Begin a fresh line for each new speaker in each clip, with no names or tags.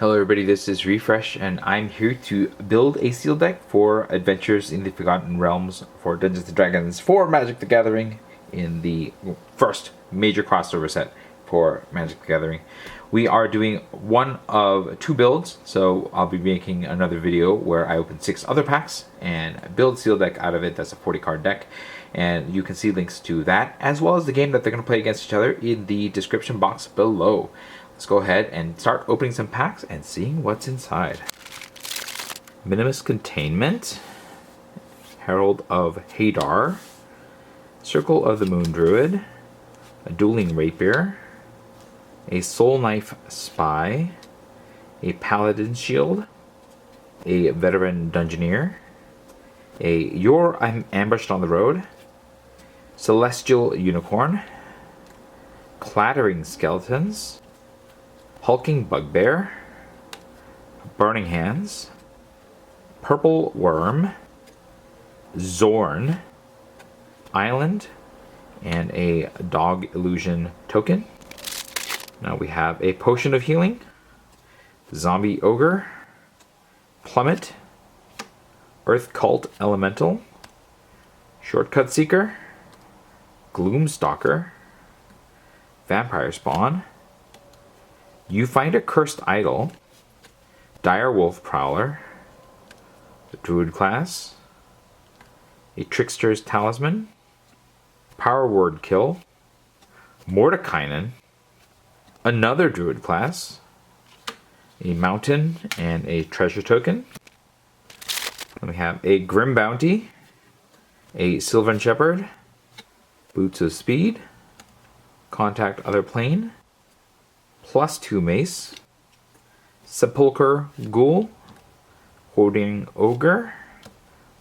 Hello everybody, this is Refresh and I'm here to build a seal deck for Adventures in the Forgotten Realms for Dungeons & Dragons for Magic the Gathering in the first major crossover set for Magic the Gathering. We are doing one of two builds, so I'll be making another video where I open 6 other packs and build seal deck out of it. That's a 40 card deck, and you can see links to that as well as the game that they're going to play against each other in the description box below. Let's go ahead and start opening some packs and seeing what's inside. Minimus Containment, Herald of Hadar, Circle of the Moon Druid, a Dueling Rapier, a Soul Knife Spy, a Paladin Shield, a Veteran Dungeoneer, a You're Ambushed on the Road, Celestial Unicorn, Clattering Skeletons, Hulking Bugbear, Burning Hands, Purple Worm, Zorn, Island, and a Dog Illusion token. Now we have a Potion of Healing, Zombie Ogre, Plummet, Earth Cult Elemental, Shortcut Seeker, Gloomstalker, Vampire Spawn, You Find a Cursed Idol, Direwolf Prowler, the Druid class, a Trickster's Talisman, Power Word Kill, Mordekainen, another Druid class, a Mountain, and a Treasure Token. Then we have a Grim Bounty, a Sylvan Shepherd, Boots of Speed, Contact Other Plane, +2 Mace, Sepulchre Ghoul, Hoarding Ogre,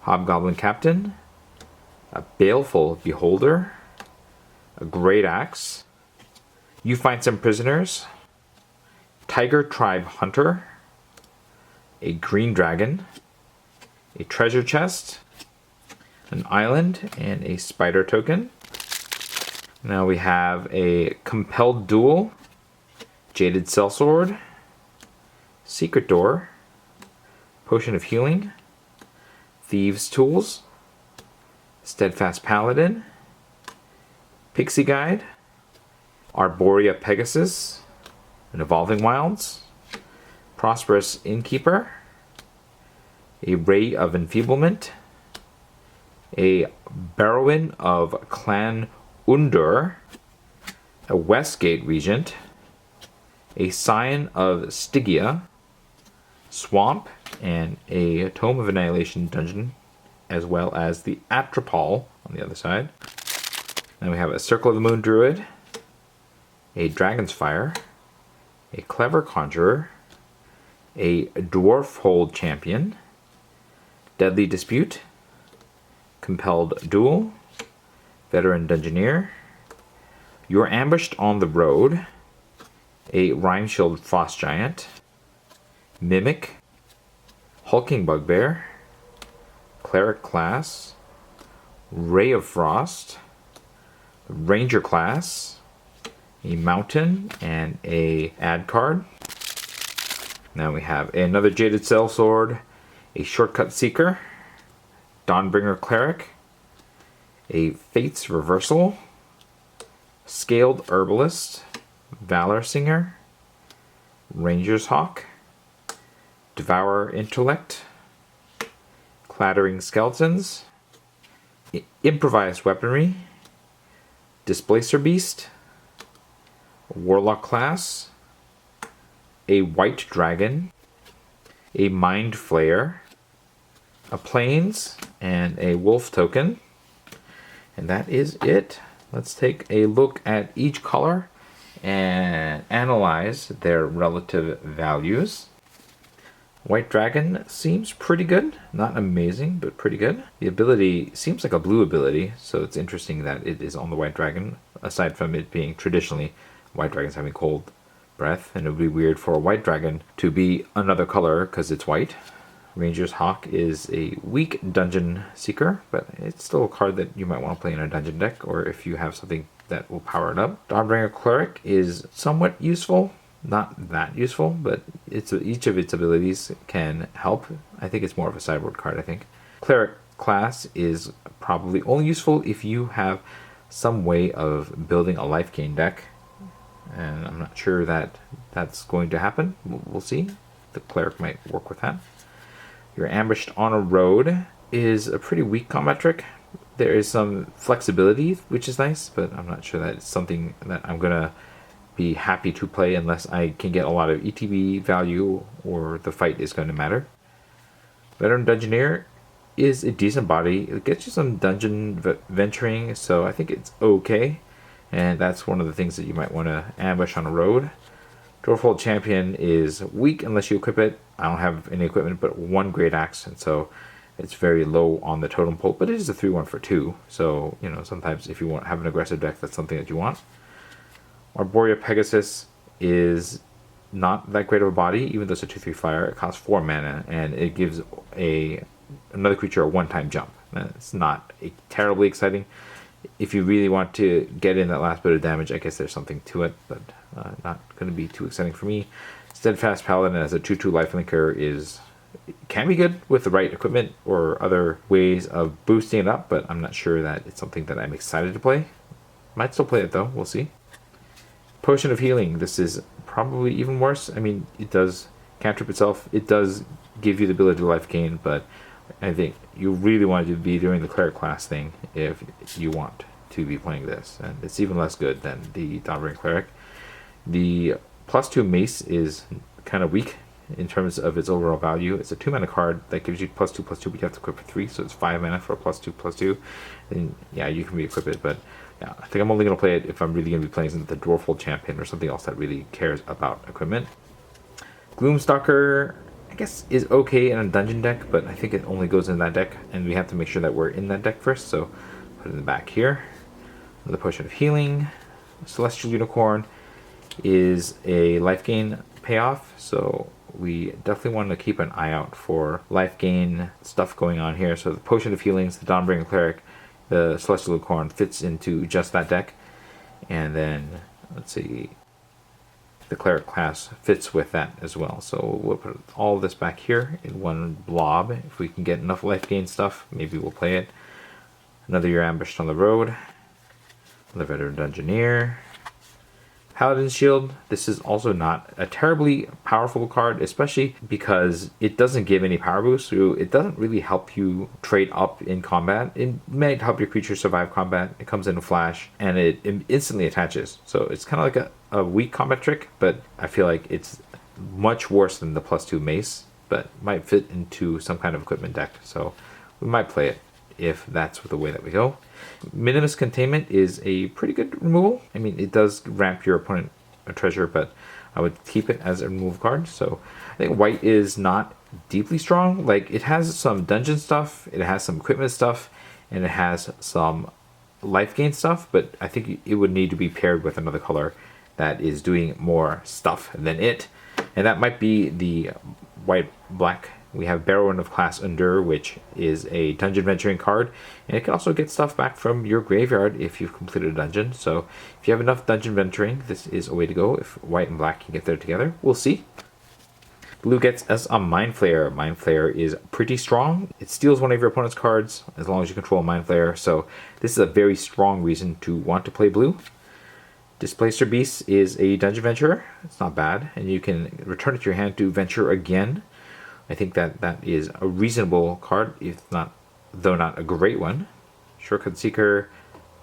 Hobgoblin Captain, a Baleful Beholder, a Great Axe, You Find Some Prisoners, Tiger Tribe Hunter, a Green Dragon, a Treasure Chest, an Island, and a Spider Token. Now we have a Compelled Duel, Jaded Sellsword, Secret Door, Potion of Healing, Thieves' Tools, Steadfast Paladin, Pixie Guide, Arborea Pegasus, an Evolving Wilds, Prosperous Innkeeper, a Ray of Enfeeblement, a Barrowin of Clan Undur, a Westgate Regent, a Scion of Stygia, Swamp, and a Tome of Annihilation dungeon, as well as the Atropol on the other side. Then we have a Circle of the Moon Druid, a Dragon's Fire, a Clever Conjurer, a Dwarf Hold Champion, Deadly Dispute, Compelled Duel, Veteran Dungeoneer, You're Ambushed on the Road, a Rhyme Shield Frost Giant, Mimic, Hulking Bugbear, Cleric class, Ray of Frost, Ranger class, a Mountain, and a Add card. Now we have another Jaded Sellsword, a Shortcut Seeker, Dawnbringer Cleric, a Fates Reversal, Scaled Herbalist, Valor Singer, Ranger's Hawk, Devourer Intellect, Clattering Skeletons, Improvised Weaponry, Displacer Beast, Warlock class, a White Dragon, a Mind Flayer, a Plains, and a Wolf token. And that is it. Let's take a look at each color and analyze their relative values. White Dragon seems pretty good. Not amazing, but pretty good. The ability seems like a blue ability, so it's interesting that it is on the White Dragon, aside from it being traditionally White Dragons having cold breath, and it would be weird for a White Dragon to be another color because it's white. Ranger's Hawk is a weak dungeon seeker, but it's still a card that you might want to play in a dungeon deck, or if you have something that will power it up. Dawnbringer Cleric is somewhat useful. not that useful, but each of its abilities can help. I think it's more of a sideboard card, I think. Cleric class is probably only useful if you have some way of building a life gain deck, and I'm not sure that that's going to happen. We'll see. The cleric might work with that. You're ambushed on a road is a pretty weak combat trick. There is some flexibility, which is nice, but I'm not sure that it's something that I'm gonna be happy to play unless I can get a lot of ETB value or the fight is going to matter. Veteran Dungeoneer is a decent body. It gets you some dungeon venturing, so I think it's okay. And that's one of the things that you might want to ambush on a road. Dwarfhold Champion is weak unless you equip it. I don't have any equipment but one Great Axe, and so it's very low on the totem pole, but it is a 3-1 for 2. So, you know, sometimes if you want to have an aggressive deck, that's something that you want. Arborea Pegasus is not that great of a body, even though it's a 2/3 flyer. It costs 4 mana, and it gives another creature a one-time jump. It's not terribly exciting. If you really want to get in that last bit of damage, I guess there's something to it, but not going to be too exciting for me. Steadfast Paladin as a 2/2 lifelinker can be good with the right equipment or other ways of boosting it up, but I'm not sure that it's something that I'm excited to play. Might still play it though, we'll see. Potion of Healing, this is probably even worse. I mean, it does cantrip itself. It does give you the ability to life gain, but I think you really want to be doing the cleric class thing if you want to be playing this. And it's even less good than the Dawnbreaking Cleric. The +2 mace is kind of weak in terms of its overall value. It's a 2-mana card that gives you +2/+2, but you have to equip for 3, so it's 5 mana for a +2/+2. And yeah, you can re-equip it, but yeah, I think I'm only going to play it if I'm really going to be playing the Dwarfhold Champion or something else that really cares about equipment. Gloomstalker, I guess, is okay in a dungeon deck, but I think it only goes in that deck, and we have to make sure that we're in that deck first, so put it in the back here. Another Potion of Healing. Celestial Unicorn is a life gain payoff, so we definitely want to keep an eye out for life gain stuff going on here. So the Potion of Healings, the Dawnbreaking Cleric, the Celestial Unicorn fits into just that deck, and then let's see, the cleric class fits with that as well. So we'll put all this back here in one blob. If we can get enough life gain stuff, maybe we'll play it. Another You're Ambushed on the Road. Another Veteran Dungeoneer. Paladin's Shield. This is also not a terribly powerful card, especially because it doesn't give any power boost, so it doesn't really help you trade up in combat. It might help your creature survive combat. It comes in a flash, and it instantly attaches. So it's kind of like a weak combat trick, but I feel like it's much worse than the +2 mace, but might fit into some kind of equipment deck. So we might play it if that's the way that we go. Minimus Containment is a pretty good removal. I mean, it does ramp your opponent a treasure, but I would keep it as a removal card. So I think white is not deeply strong. Like, it has some dungeon stuff, it has some equipment stuff, and it has some life gain stuff, but I think it would need to be paired with another color that is doing more stuff than it. And that might be the white-black. We have Barrowin of Class Endure, which is a dungeon venturing card, and it can also get stuff back from your graveyard if you've completed a dungeon. So if you have enough dungeon venturing, this is a way to go if white and black can get there together. We'll see. Blue gets us a Mind Flayer. Mind Flayer is pretty strong. It steals one of your opponent's cards as long as you control a Mind Flayer, so this is a very strong reason to want to play blue. Displacer Beast is a dungeon venturer. It's not bad, and you can return it to your hand to venture again. I think that is a reasonable card, though not a great one. Shortcut Seeker,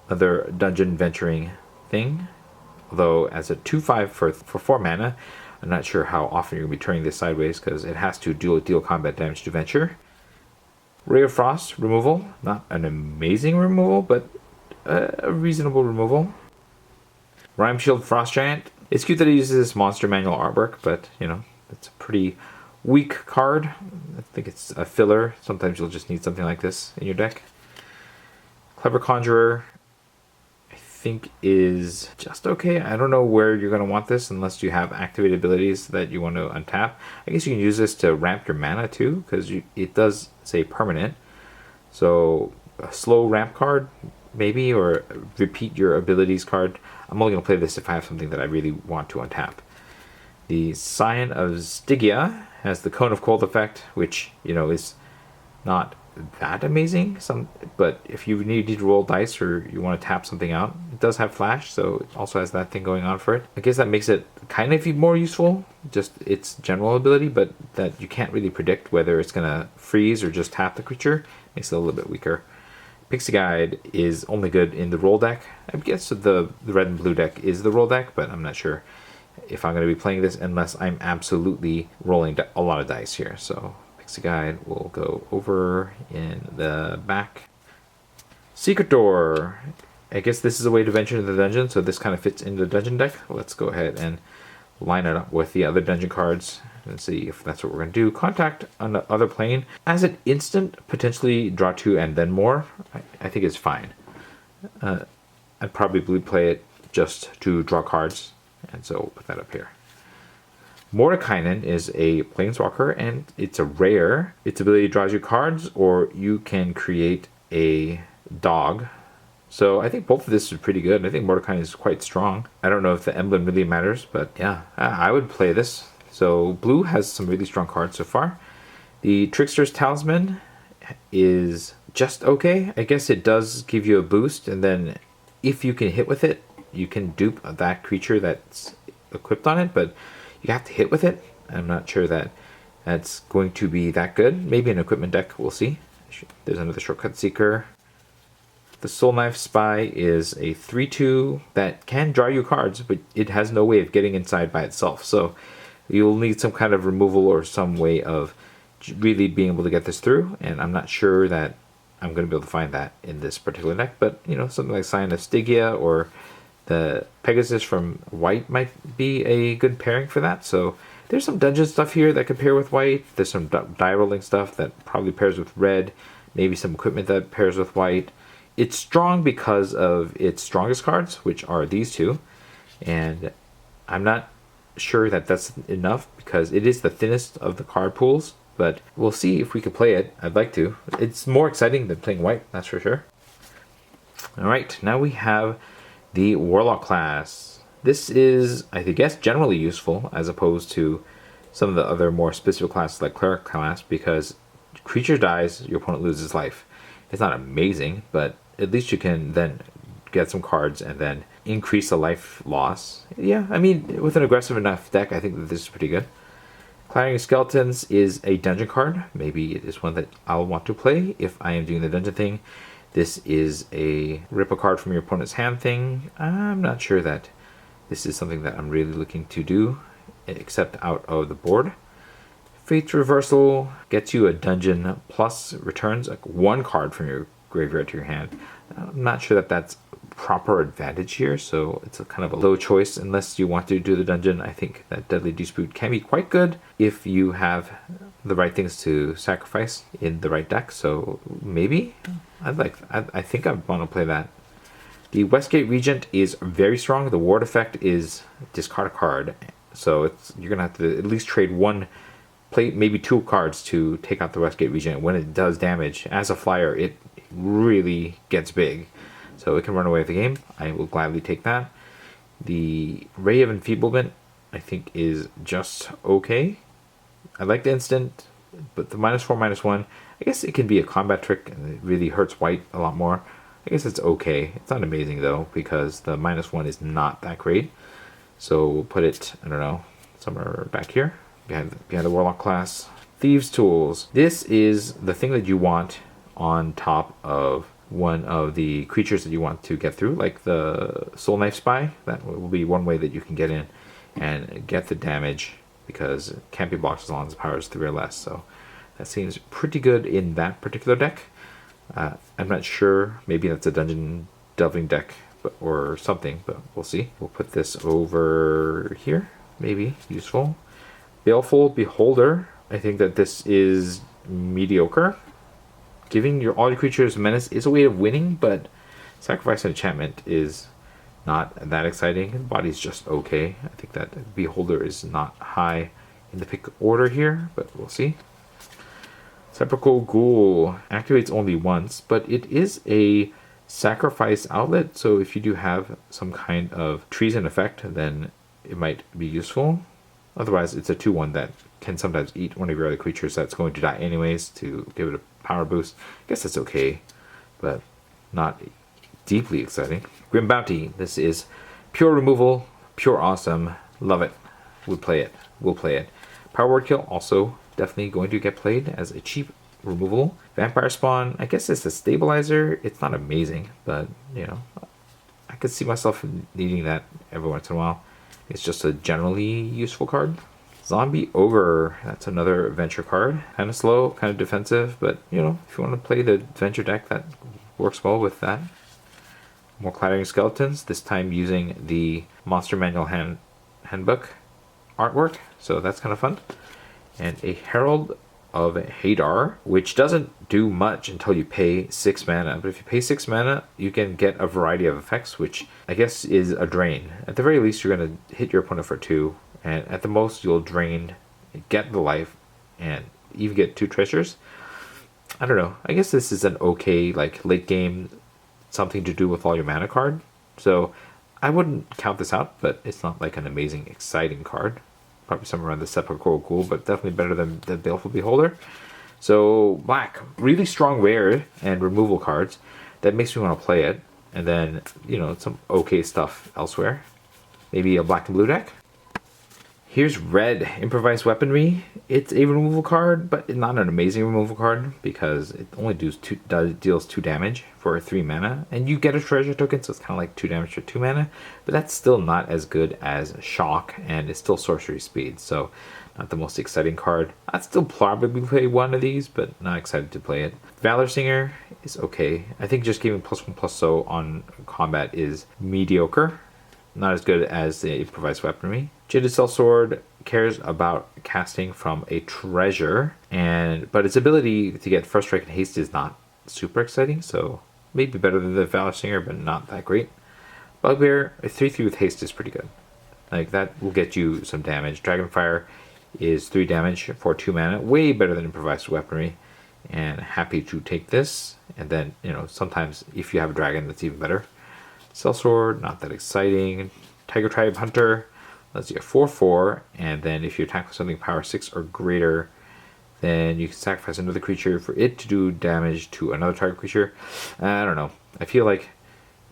another dungeon venturing thing. Although as a 2/5 for 4 mana, I'm not sure how often you're going to be turning this sideways because it has to deal combat damage to venture. Ray of Frost removal, not an amazing removal, but a reasonable removal. Rime Shield Frost Giant. It's cute that it uses this monster manual artwork, but you know, it's a pretty weak card. I think it's a filler. Sometimes you'll just need something like this in your deck. Clever Conjurer, I think, is just okay. I don't know where you're going to want this unless you have activated abilities that you want to untap. I guess you can use this to ramp your mana too, because it does say permanent. So a slow ramp card, maybe, or repeat your abilities card. I'm only going to play this if I have something that I really want to untap. The Sign of Stygia has the Cone of Cold effect, which, is not that amazing. But if you need to roll dice or you want to tap something out, it does have flash, so it also has that thing going on for it. I guess that makes it kind of more useful, just its general ability, but that you can't really predict whether it's going to freeze or just tap the creature. Makes it a little bit weaker. Pixie Guide is only good in the roll deck. I guess the red and blue deck is the roll deck, but I'm not sure if I'm going to be playing this unless I'm absolutely rolling a lot of dice here. So Pixie Guide will go over in the back. Secret Door. I guess this is a way to venture into the dungeon, so this kind of fits into the dungeon deck. Let's go ahead and line it up with the other dungeon cards and see if that's what we're going to do. Contact on the other plane. As an instant, potentially draw 2 and then more. I think it's fine. I'd probably play it just to draw cards, and so we'll put that up here. Mordekainen is a planeswalker, and it's a rare. Its ability draws you cards, or you can create a dog. So I think both of this is pretty good. I think Mordekainen is quite strong. I don't know if the emblem really matters, but yeah, I would play this. So blue has some really strong cards so far. The Trickster's Talisman is just okay. I guess it does give you a boost, and then if you can hit with it, you can dupe that creature that's equipped on it, but you have to hit with it. I'm not sure that that's going to be that good. Maybe an equipment deck, we'll see. There's another Shortcut Seeker. The Soul Knife Spy is a 3/2 that can draw you cards, but it has no way of getting inside by itself. So you'll need some kind of removal or some way of really being able to get this through. And I'm not sure that I'm going to be able to find that in this particular deck. But, something like Sign of Stygia or the Pegasus from white might be a good pairing for that. So there's some dungeon stuff here that could pair with white. There's some die rolling stuff that probably pairs with red. Maybe some equipment that pairs with white. It's strong because of its strongest cards, which are these two. And I'm not sure that that's enough because it is the thinnest of the card pools. But we'll see if we can play it. I'd like to. It's more exciting than playing white, that's for sure. Alright, now we have the Warlock class. This is, I guess, generally useful as opposed to some of the other more specific classes like Cleric class, because creature dies, your opponent loses life. It's not amazing, but at least you can then get some cards and then increase the life loss. Yeah, I mean, with an aggressive enough deck, I think that this is pretty good. Clattering Skeletons is a dungeon card. Maybe it is one that I'll want to play if I am doing the dungeon thing. This is a rip a card from your opponent's hand thing. I'm not sure that this is something that I'm really looking to do, except out of the board. Fate's Reversal gets you a dungeon plus returns like 1 card from your graveyard to your hand. I'm not sure that that's proper advantage here, so it's a kind of a low choice unless you want to do the dungeon. I think that Deadly Dispute can be quite good if you have the right things to sacrifice in the right deck, so maybe I think I want to play that. The Westgate Regent is very strong. The ward effect is discard a card, so you're gonna have to at least trade one, play maybe 2 cards to take out the Westgate Regent. When it does damage as a flyer, it really gets big, so it can run away with the game. I will gladly take that. The Ray of Enfeeblement I think is just okay. I like the instant, but the -4/-1, I guess it can be a combat trick and it really hurts white a lot more. I guess it's okay. It's not amazing though, because the -1 is not that great. So we'll put it, I don't know, somewhere back here behind the Warlock class. Thieves' Tools. This is the thing that you want on top of one of the creatures that you want to get through, like the Soul Knife Spy. That will be one way that you can get in and get the damage, because it can't be blocked as long as the power is 3 or less. So that seems pretty good in that particular deck. I'm not sure, maybe that's a dungeon delving deck or something, but we'll see. We'll put this over here, maybe useful. Baleful Beholder. I think that this is mediocre. Giving all your creatures menace is a way of winning, but sacrifice and enchantment is not that exciting. The body's just okay. I think that Beholder is not high in the pick order here, but we'll see. Sepulchral Ghoul activates only once, but it is a sacrifice outlet, so if you do have some kind of treason effect, then it might be useful. Otherwise, it's a 2/1 that can sometimes eat one of your other creatures that's going to die anyways to give it a power boost. I guess that's okay, but not deeply exciting. Grim Bounty. This is pure removal, pure awesome. Love it. Would play it. We'll play it. Power Word Kill also definitely going to get played as a cheap removal. Vampire Spawn, I guess it's a stabilizer. It's not amazing, but you know, I could see myself needing that every once in a while. It's just a generally useful card. Zombie Ogre, that's another adventure card. Kind of slow, kind of defensive, but you know, if you want to play the adventure deck, that works well with that. More Clattering Skeletons, this time using the Monster Manual Handbook artwork, so that's kind of fun. And a Herald of Hadar, which doesn't do much until you pay 6 mana, but if you pay 6 mana, you can get a variety of effects, which I guess is a drain. At the very least, you're going to hit your opponent for 2, and at the most, you'll drain, get the life, and even get 2 treasures. I don't know. I guess this is an okay, like, late game, something to do with all your mana card. So I wouldn't count this out, but it's not like an amazing, exciting card. Probably somewhere around the Sepulchral Ghoul, but definitely better than the Baleful Beholder. So black, really strong rare and removal cards. That makes me want to play it. And then, you know, some okay stuff elsewhere. Maybe a black and blue deck. Here's red, Improvised Weaponry. It's a removal card, but not an amazing removal card because it only deals 2 damage for 3 mana. And you get a treasure token, so it's kind of like 2 damage for 2 mana. But that's still not as good as Shock, and it's still sorcery speed, so not the most exciting card. I'd still probably play one of these, but not excited to play it. Valor Singer is okay. I think just giving +1/+0 on combat is mediocre. Not as good as the Improvised Weaponry. Jaded Sellsword cares about casting from a treasure, but its ability to get First Strike and Haste is not super exciting, so maybe better than the Valor Singer, but not that great. Bugbear, a 3/3 with Haste is pretty good. Like, that will get you some damage. Dragonfire is 3 damage for 2 mana, way better than Improvised Weaponry, and happy to take this. And then, you know, sometimes if you have a dragon, that's even better. Sellsword, not that exciting. Tiger Tribe Hunter, let's see, a 4/4, and then if you attack with something power 6 or greater, then you can sacrifice another creature for it to do damage to another target creature. I don't know. I feel like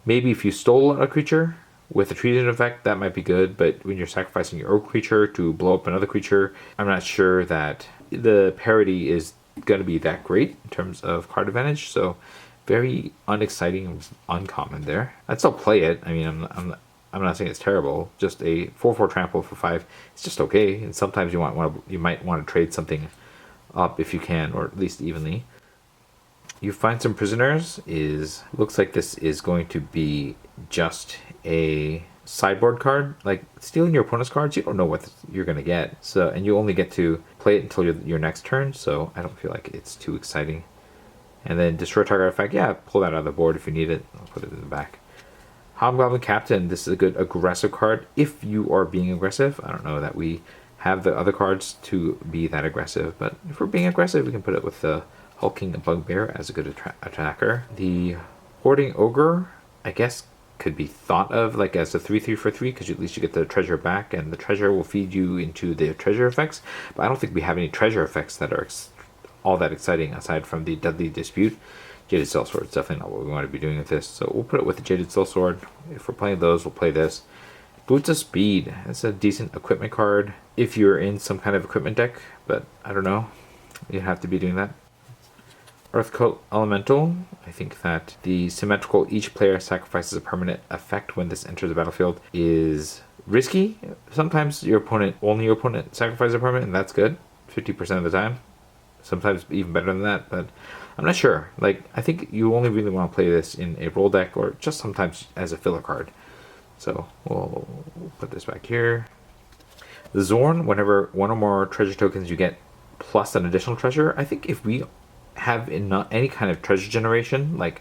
maybe if you stole a creature with a treason effect, that might be good, but when you're sacrificing your own creature to blow up another creature, I'm not sure that the parity is going to be that great in terms of card advantage, so very unexciting and uncommon there. I'd still play it. I mean, I'm not saying it's terrible. Just a 4/4 trample for 5. It's just okay. And sometimes you might want to trade something up if you can, or at least evenly. You Find Some Prisoners looks like this is going to be just a sideboard card. Like, stealing your opponent's cards, you don't know what you're going to get. So, and you only get to play it until your next turn. So I don't feel like it's too exciting. And then Destroy Target Artifact, yeah, pull that out of the board if you need it. I'll put it in the back. Hobgoblin Captain, this is a good aggressive card if you are being aggressive. I don't know that we have the other cards to be that aggressive, but if we're being aggressive, we can put it with the Hulking Bugbear as a good attacker. The Hoarding Ogre, I guess, could be thought of like as a 3/3 for 3, because at least you get the treasure back, and the treasure will feed you into the treasure effects. But I don't think we have any treasure effects that are all that exciting aside from the Deadly Dispute. Jaded Sellsword is definitely not what we want to be doing with this, so we'll put it with the Jaded Sellsword. If we're playing those, we'll play this. Boots of Speed, that's a decent equipment card if you're in some kind of equipment deck, but I don't know, you have to be doing that. Earthcult Elemental, I think that the symmetrical each player sacrifices a permanent effect when this enters the battlefield is risky. Sometimes only your opponent sacrifices a permanent, and that's good, 50% of the time. Sometimes even better than that, but I'm not sure. Like, I think you only really want to play this in a roll deck or just sometimes as a filler card. So we'll put this back here. The Zorn, whenever one or more treasure tokens you get plus an additional treasure, I think if we have any kind of treasure generation, like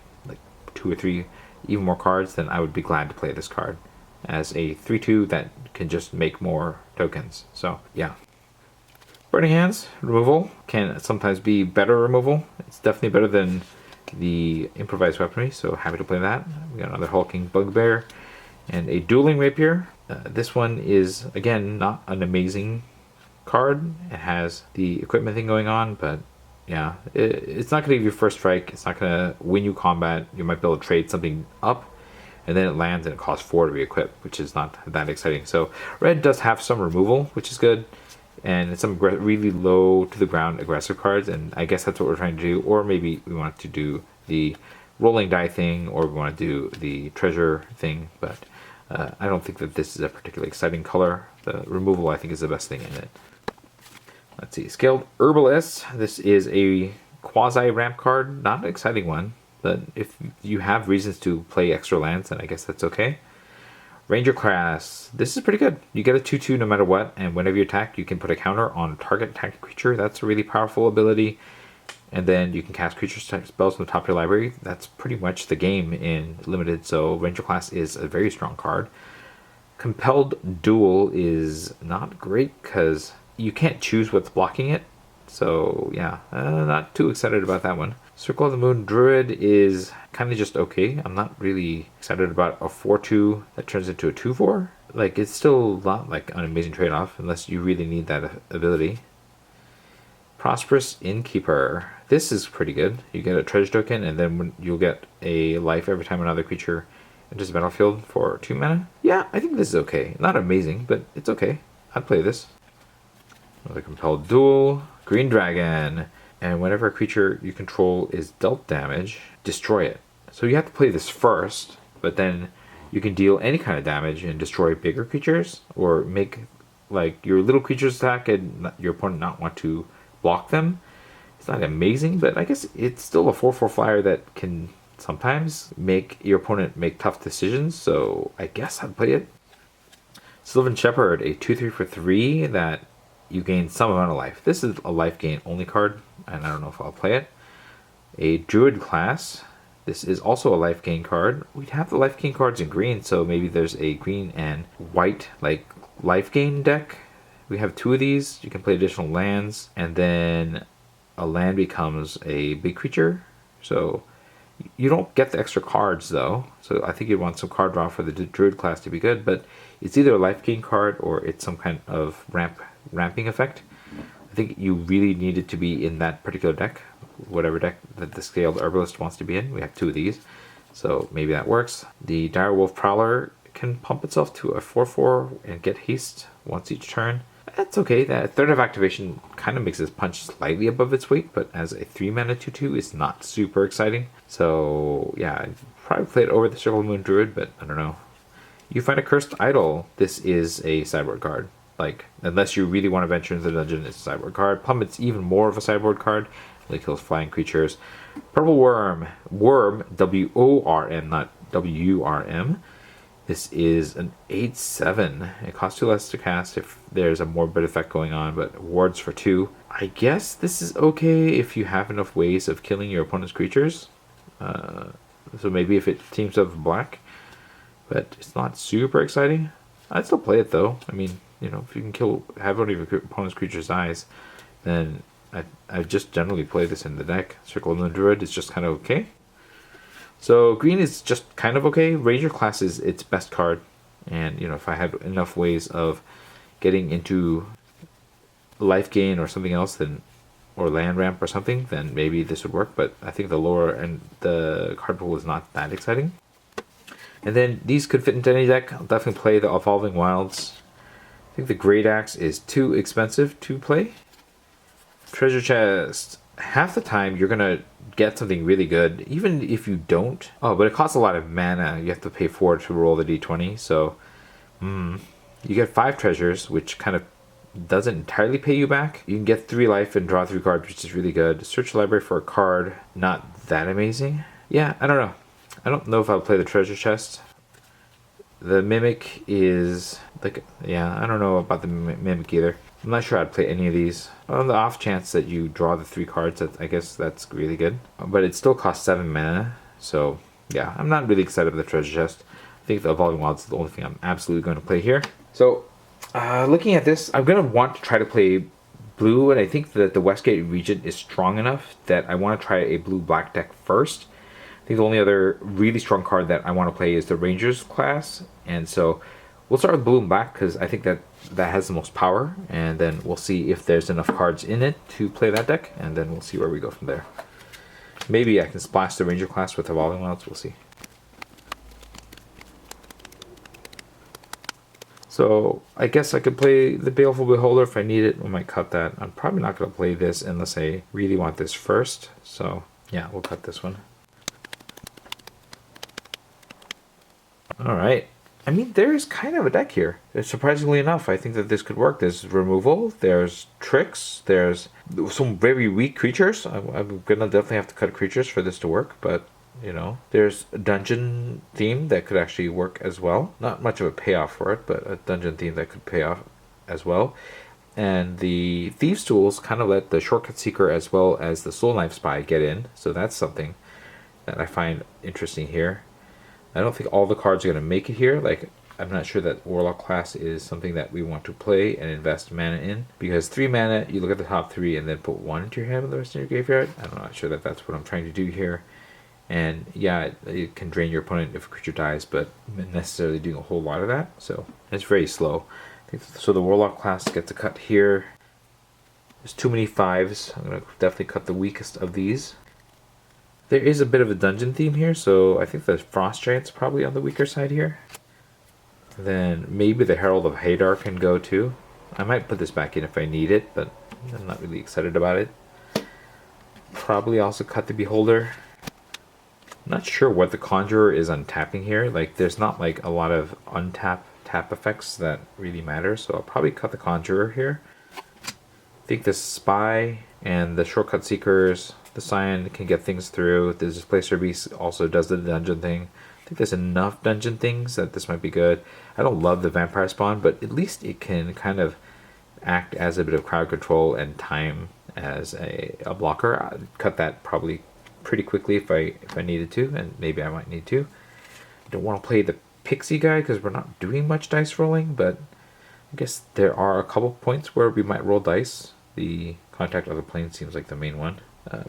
2 or 3 even more cards, then I would be glad to play this card as a 3/2 that can just make more tokens. So yeah. Burning Hands removal can sometimes be better removal. It's definitely better than the Improvised Weaponry, so happy to play that. We got another Hulking Bugbear and a Dueling Rapier. This one is, again, not an amazing card. It has the equipment thing going on, but yeah, it's not going to give you first strike. It's not going to win you combat. You might be able to trade something up, and then it lands and it costs 4 to be equipped, which is not that exciting. So red does have some removal, which is good, and it's some really low to the ground aggressive cards, and I guess that's what we're trying to do. Or maybe we want to do the rolling die thing, or we want to do the treasure thing, but I don't think that this is a particularly exciting color. The removal, I think, is the best thing in it. Let's see, Scaled Herbalist. This is a quasi-ramp card, not an exciting one, but if you have reasons to play extra lands, then I guess that's okay. Ranger class. This is pretty good. You get a 2/2 no matter what, and whenever you attack, you can put a counter on a target attacking creature. That's a really powerful ability. And then you can cast creature spells from the top of your library. That's pretty much the game in Limited, so Ranger class is a very strong card. Compelled Duel is not great because you can't choose what's blocking it. So yeah, not too excited about that one. Circle of the Moon Druid is kind of just okay. I'm not really excited about a 4/2 that turns into a 2/4. Like, it's still not like an amazing trade-off unless you really need that ability. Prosperous Innkeeper. This is pretty good. You get a treasure token, and then you'll get a life every time another creature enters the battlefield for 2 mana. Yeah, I think this is okay. Not amazing, but it's okay. I'd play this. Another Compelled Duel. Green Dragon. And whenever a creature you control is dealt damage, destroy it. So you have to play this first, but then you can deal any kind of damage and destroy bigger creatures, or make like your little creatures attack and your opponent not want to block them. It's not amazing, but I guess it's still a 4/4 flyer that can sometimes make your opponent make tough decisions, so I guess I'd play it. Sylvan Shepherd, a 2/3 for 3 that you gain some amount of life. This is a life gain only card, and I don't know if I'll play it. A Druid class. This is also a life gain card. We'd have the life gain cards in green, so maybe there's a green and white like life gain deck. We have 2 of these. You can play additional lands, and then a land becomes a big creature. So you don't get the extra cards though. So I think you'd want some card draw for the Druid class to be good, but it's either a life gain card or it's some kind of ramping effect. I think you really need it to be in that particular deck, whatever deck that the Scaled Herbalist wants to be in. We have 2 of these, so maybe that works. The Direwolf Prowler can pump itself to a 4/4 and get haste once each turn. That's okay. That third of activation kind of makes its punch slightly above its weight, but as a 3 mana 2/2 is not super exciting. So yeah, I'd probably play it over the Circle of the Moon Druid, but I don't know. You find a Cursed Idol. This is a sideboard card. Like, unless you really want to venture into the dungeon, it's a sideboard card. Plummet's even more of a sideboard card. Like, kills flying creatures. Purple Worm. Worm, W-O-R-M, not W-U-R-M. This is an 8/7. It costs 2 less to cast if there's a morbid effect going on, but wards for 2. I guess this is okay if you have enough ways of killing your opponent's creatures. So maybe if it teams up with black, but it's not super exciting. I'd still play it though. I mean, you know, if you can have one of your opponent's creatures dies, then I just generally play this in the deck. Circle of the Druid is just kind of okay. So green is just kind of okay. Ranger class is its best card, and you know, if I had enough ways of getting into life gain or something else, then or land ramp or something, then maybe this would work. But I think the lower and the card pool is not that exciting. And then these could fit into any deck. I'll definitely play the Evolving Wilds. I think the Great Axe is too expensive to play. Treasure Chest. Half the time you're gonna get something really good, even if you don't. Oh, but it costs a lot of mana. You have to pay 4 to roll the d20. So, you get 5 treasures, which kind of doesn't entirely pay you back. You can get 3 life and draw 3 cards, which is really good. Search the library for a card. Not that amazing. Yeah, I don't know. I don't know if I'll play the Treasure Chest. The Mimic is like, yeah, I don't know about the Mimic either. I'm not sure I'd play any of these. On the off chance that you draw the 3 cards, I guess that's really good. But it still costs 7 mana. So yeah, I'm not really excited about the Treasure Chest. I think the Evolving Wilds is the only thing I'm absolutely going to play here. So looking at this, I'm going to want to try to play blue, and I think that the Westgate region is strong enough that I want to try a blue-black deck first. I think the only other really strong card that I want to play is the Rangers class, and so we'll start with blue and black because I think that that has the most power, and then we'll see if there's enough cards in it to play that deck, and then we'll see where we go from there. Maybe I can splash the Ranger class with Evolving Wilds, we'll see. So I guess I could play the Baleful Beholder if I need it. We might cut that. I'm probably not going to play this unless I really want this first. So yeah, we'll cut this one. Alright. I mean, there's kind of a deck here. Surprisingly enough, I think that this could work. There's removal, there's tricks, there's some very weak creatures. I'm going to definitely have to cut creatures for this to work, but you know, there's a dungeon theme that could actually work as well. Not much of a payoff for it, but a dungeon theme that could pay off as well. And the Thieves' Tools kind of let the Shortcut Seeker as well as the Soul Knife Spy get in. So that's something that I find interesting here. I don't think all the cards are going to make it here. Like, I'm not sure that Warlock class is something that we want to play and invest mana in. Because 3 mana, you look at the top 3 and then put 1 into your hand and the rest in your graveyard. I'm not sure that that's what I'm trying to do here. And yeah, it can drain your opponent if a creature dies, but not necessarily doing a whole lot of that. So it's very slow. So the Warlock class gets a cut here. There's too many 5s. I'm going to definitely cut the weakest of these. There is a bit of a dungeon theme here, so I think the Frost Giant's probably on the weaker side here. Then maybe the Herald of Hadar can go too. I might put this back in if I need it, but I'm not really excited about it. Probably also cut the Beholder. Not sure what the Conjurer is untapping here. Like, there's not like a lot of untap tap effects that really matter, so I'll probably cut the Conjurer here. I think the Spy and the Shortcut Seekers, the Scion can get things through. The Displacer Beast also does the dungeon thing. I think there's enough dungeon things that this might be good. I don't love the Vampire Spawn, but at least it can kind of act as a bit of crowd control and time as a blocker. I'd cut that probably pretty quickly if I needed to, and maybe I might need to. I don't want to play the Pixie guy because we're not doing much dice rolling, but I guess there are a couple points where we might roll dice. The Contact Other Plane seems like the main one.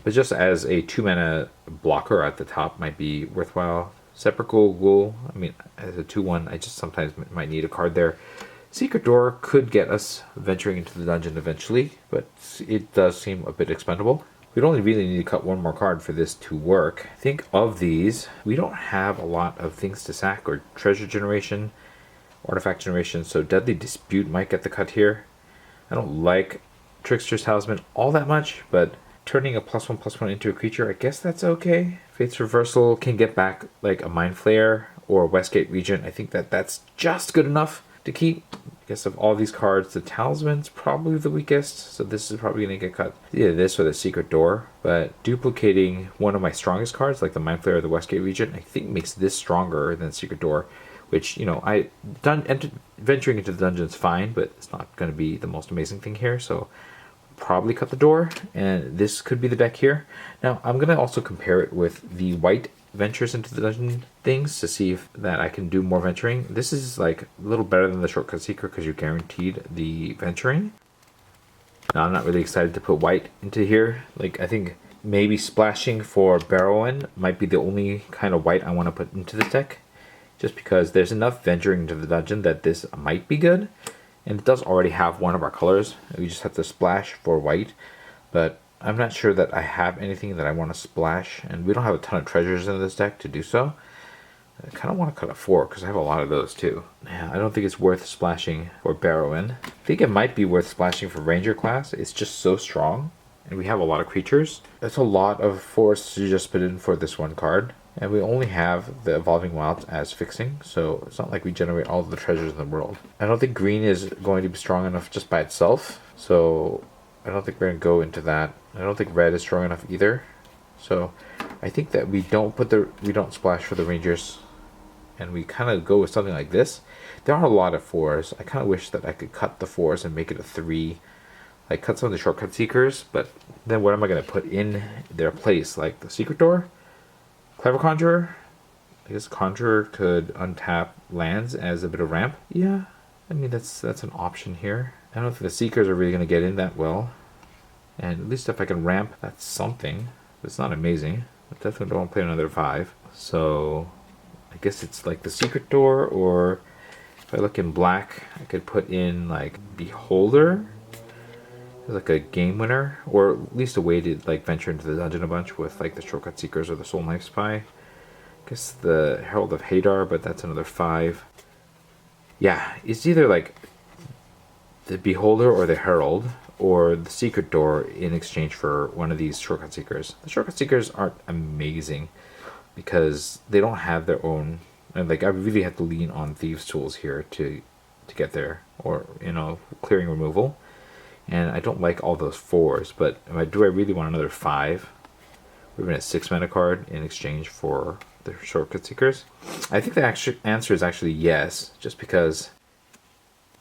But just as a 2 mana blocker at the top might be worthwhile. Sepulchral Ghoul, I mean, as a 2/1, I just sometimes might need a card there. Secret Door could get us venturing into the dungeon eventually, but it does seem a bit expendable. We'd only really need to cut 1 more card for this to work. I think of these, we don't have a lot of things to sack or treasure generation, artifact generation, so Deadly Dispute might get the cut here. I don't like Trickster's Talisman all that much, but turning a +1/+1 into a creature, I guess that's okay. Fate's Reversal can get back like a Mind Flayer or Westgate Regent. I think that that's just good enough to keep. I guess of all these cards, the Talisman's probably the weakest, so this is probably going to get cut. Either this or the Secret Door, but duplicating one of my strongest cards, like the Mind Flayer or the Westgate Regent, I think makes this stronger than Secret Door, which, you know, venturing into the dungeon's fine, but it's not going to be the most amazing thing here, so probably cut the door, and this could be the deck here. Now, I'm going to also compare it with the white ventures into the dungeon things to see if that I can do more venturing. This is like a little better than the Shortcut Seeker because you're guaranteed the venturing. Now, I'm not really excited to put white into here. Like, I think maybe splashing for Barrowan might be the only kind of white I want to put into this deck, just because there's enough venturing into the dungeon that this might be good. And it does already have one of our colors. We just have to splash for white. But I'm not sure that I have anything that I want to splash. And we don't have a ton of treasures in this deck to do so. I kind of want to cut a 4 because I have a lot of those too. Yeah, I don't think it's worth splashing for Barrowan. I think it might be worth splashing for Ranger class. It's just so strong. And we have a lot of creatures. That's a lot of force to just put in for this one card. And we only have the Evolving Wilds as fixing, so it's not like we generate all the treasures in the world. I don't think green is going to be strong enough just by itself, so I don't think we're going to go into that. I don't think red is strong enough either, so I think that we don't splash for the Rangers, and we kind of go with something like this. There are a lot of 4s. I kind of wish that I could cut the 4s and make it a 3. Like, cut some of the Shortcut Seekers, but then what am I going to put in their place? Like the Secret Door? Clever Conjurer? I guess Conjurer could untap lands as a bit of ramp. Yeah, I mean, that's an option here. I don't think the Seekers are really going to get in that well. And at least if I can ramp, that's something. It's not amazing. I definitely don't want to play another 5. So I guess it's like the Secret Door or If I look in black, I could put in like Beholder, like a game winner, or at least a way to like venture into the dungeon a bunch with like the Shortcut Seekers or the Soul Knife Spy. I guess the Herald of Hadar, but that's another 5. Yeah, it's either like the Beholder or the Herald or the Secret Door in exchange for one of these Shortcut Seekers. The Shortcut Seekers aren't amazing because they don't have their own, and like I really have to lean on Thieves' Tools here to get there, or clearing removal. And I don't like all those 4s, but do I really want another 5? Or even a 6 mana card in exchange for the Shortcut Seekers? I think the answer is actually yes, just because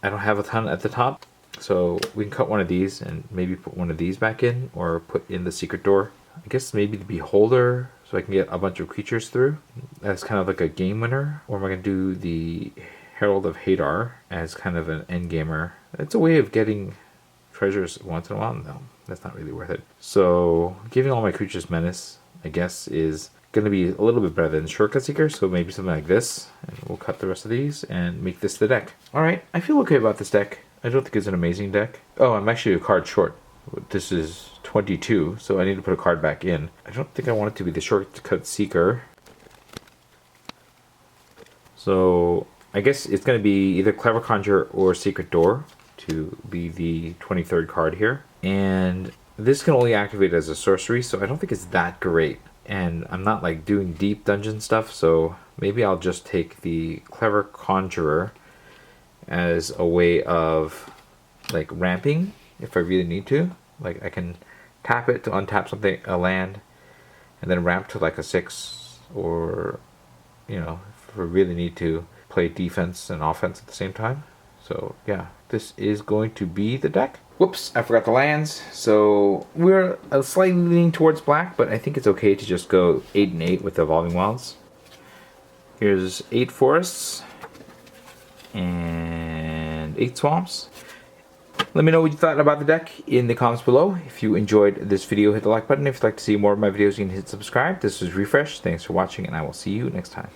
I don't have a ton at the top. So we can cut one of these and maybe put one of these back in, or put in the Secret Door. I guess maybe the Beholder, so I can get a bunch of creatures through. That's kind of like a game winner. Or am I going to do the Herald of Hadar as kind of an end gamer? It's a way of getting treasures once in a while. No, that's not really worth it. So giving all my creatures menace, I guess, is going to be a little bit better than Shortcut Seeker. So maybe something like this, and we'll cut the rest of these and make this the deck. All right, I feel okay about this deck. I don't think it's an amazing deck. Oh, I'm actually a card short. This is 22, so I need to put a card back in. I don't think I want it to be the Shortcut Seeker. So I guess it's going to be either Clever Conjurer or Secret Door to be the 23rd card here. And this can only activate as a sorcery, so I don't think it's that great. And I'm not like doing deep dungeon stuff, so maybe I'll just take the Clever Conjurer as a way of like ramping if I really need to. Like I can tap it to untap something, a land, and then ramp to like a 6, or if we really need to play defense and offense at the same time. So yeah, this is going to be the deck. Whoops, I forgot the lands. So we're slightly leaning towards black, but I think it's okay to just go 8 and 8 with the Evolving Wilds. Here's 8 forests and 8 swamps. Let me know what you thought about the deck in the comments below. If you enjoyed this video, hit the like button. If you'd like to see more of my videos, you can hit subscribe. This was Refresh. Thanks for watching, and I will see you next time.